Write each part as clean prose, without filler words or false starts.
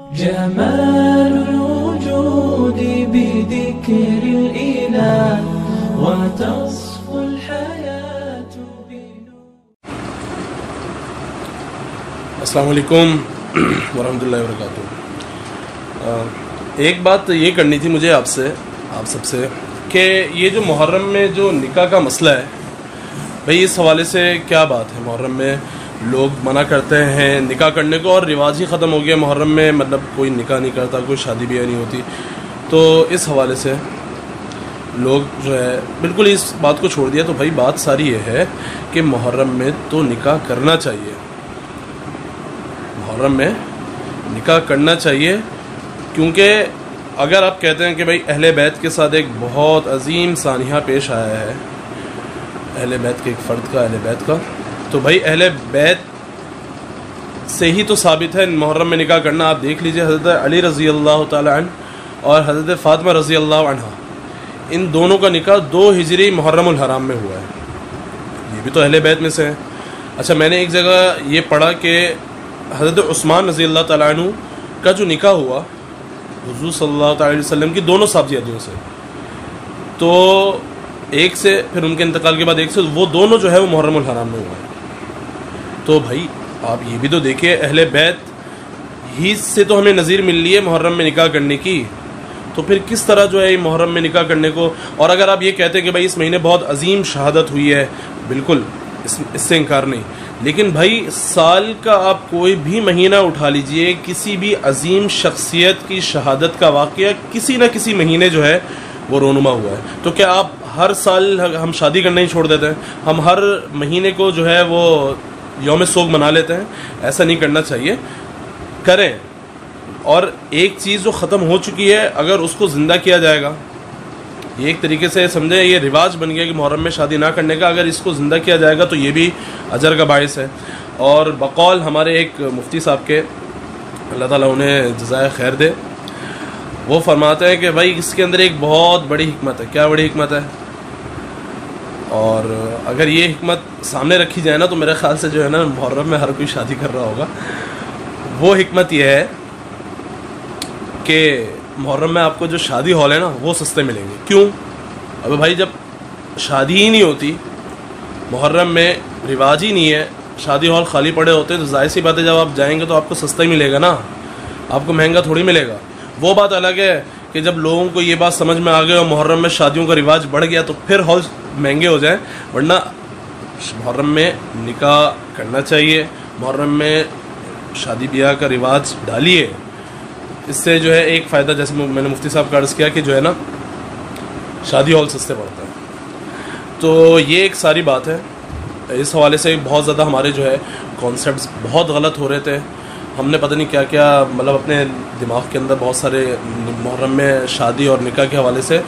جمال الوجود بذكر الإله وتصفو الحياة بنور. السلام علیکم ورحمۃ اللہ وبرکاتہ. ایک بات یہ کرنی تھی مجھے آپ سب سے کہ یہ جو محرم میں جو نکاح کا مسئلہ ہے بھئی، اس حوالے سے کیا بات ہے؟ محرم میں لوگ منع کرتے ہیں نکاح کرنے کو، اور رواج ہی ختم ہو گیا محرم میں، مطلب کوئی نکاح نہیں کرتا، کوئی شادی بیاہ نہیں ہوتی. تو اس حوالے سے لوگ جو ہے بالکل اس بات کو چھوڑ دیا. تو بھائی بات ساری یہ ہے کہ محرم میں تو نکاح کرنا چاہیے، محرم میں نکاح کرنا چاہیے، کیونکہ اگر آپ کہتے ہیں کہ بھائی اہل بیت کے ساتھ ایک بہت عظیم سانحہ پیش آیا ہے، اہل بیت کے ایک فرد کا، اہل بیت کا، تو بھائی اہل بیت سے ہی تو ثابت ہے محرم میں نکاح کرنا. آپ دیکھ لیجئے حضرت علی رضی اللہ تعالی عنہ اور حضرت فاطمہ رضی اللہ عنہ، ان دونوں کا نکاح 2 ہجری محرم الحرام میں ہوا ہے. یہ بھی تو اہل بیت میں سے ہیں. اچھا، میں نے ایک جگہ یہ پڑھا کہ حضرت عثمان رضی اللہ تعالیٰ عنہ کا جو نکاح ہوا حضور صلی اللہ تعالی علیہ وسلم کی دونوں صحابیوں سے، تو ایک سے، پھر ان کے انتقال کے بعد ایک سے، وہ دونوں جو ہے وہ محرم الحرام میں ہوا ہے. تو بھائی آپ یہ بھی تو دیکھیں، اہل بیت ہی سے تو ہمیں نظیر مل لی ہے محرم میں نکاح کرنے کی، تو پھر کس طرح جو ہے محرم میں نکاح کرنے کو. اور اگر آپ یہ کہتے ہیں کہ بھائی اس مہینے بہت عظیم شہادت ہوئی ہے، بالکل اس سے انکار نہیں، لیکن بھائی سال کا آپ کوئی بھی مہینہ اٹھا لیجئے، کسی بھی عظیم شخصیت کی شہادت کا واقعہ کسی نہ کسی مہینے جو ہے وہ رونما ہوا ہے. تو کیا آپ ہر سال ہم شادی کرنا ہی چھوڑ دیتے ہیں؟ ہم ہر مہینے کو جو ہے وہ یوم سوگ منا لیتے ہیں؟ ایسا نہیں کرنا چاہیے، کریں. اور ایک چیز جو ختم ہو چکی ہے، اگر اس کو زندہ کیا جائے گا، یہ ایک طریقے سے سمجھیں یہ رواج بن گیا کہ محرم میں شادی نہ کرنے کا، اگر اس کو زندہ کیا جائے گا تو یہ بھی اجر کا باعث ہے. اور بقول ہمارے ایک مفتی صاحب کے، اللہ تعالیٰ انہیں جزائے خیر دے، وہ فرماتے ہیں کہ بھائی اس کے اندر ایک بہت بڑی حکمت ہے. کیا بڑی حکمت ہے؟ اور اگر یہ حکمت سامنے رکھی جائے نا تو میرے خیال سے جو ہے نا محرم میں ہر کوئی شادی کر رہا ہوگا. وہ حکمت یہ ہے کہ محرم میں آپ کو جو شادی ہال ہے نا وہ سستے ملیں گے. کیوں؟ ابھی بھائی جب شادی ہی نہیں ہوتی، محرم میں رواج ہی نہیں ہے، شادی ہال خالی پڑے ہوتے ہیں، تو ظاہر سی بات ہے جب آپ جائیں گے تو آپ کو سستا ہی ملے گا نا، آپ کو مہنگا تھوڑی ملے گا. وہ بات الگ ہے کہ جب لوگوں کو یہ بات سمجھ میں آ گئی اور محرم میں شادیوں کا رواج بڑھ گیا تو پھر ہال مہنگے ہو جائیں. ورنہ محرم میں نکاح کرنا چاہیے، محرم میں شادی بیاہ کا رواج ڈالیے. اس سے جو ہے ایک فائدہ، جیسے میں نے مفتی صاحب کا عرض کیا کہ جو ہے نا شادی ہال سستے پڑتا ہے. تو یہ ایک ساری بات ہے. اس حوالے سے بہت زیادہ ہمارے جو ہے کانسیپٹس بہت غلط ہو رہے تھے. ہم نے پتہ نہیں کیا کیا مطلب اپنے دماغ کے اندر بہت سارے محرم میں شادی اور نکاح کے حوالے سے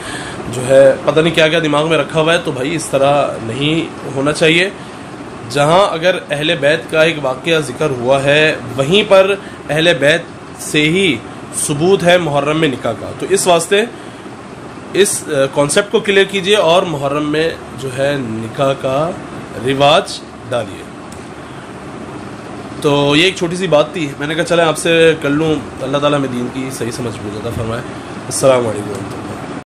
جو ہے پتہ نہیں کیا کیا دماغ میں رکھا ہوا ہے. تو بھائی اس طرح نہیں ہونا چاہیے. جہاں اگر اہل بیت کا ایک واقعہ ذکر ہوا ہے وہیں پر اہل بیت سے ہی ثبوت ہے محرم میں نکاح کا. تو اس واسطے اس کانسیپٹ کو کلیئر کیجئے اور محرم میں جو ہے نکاح کا رواج ڈالیے. تو یہ ایک چھوٹی سی بات تھی، میں نے کہا چلیں آپ سے کر لوں. اللہ تعالیٰ میں دین کی صحیح سمجھ بوجھ عطا فرمائے. السلام علیکم.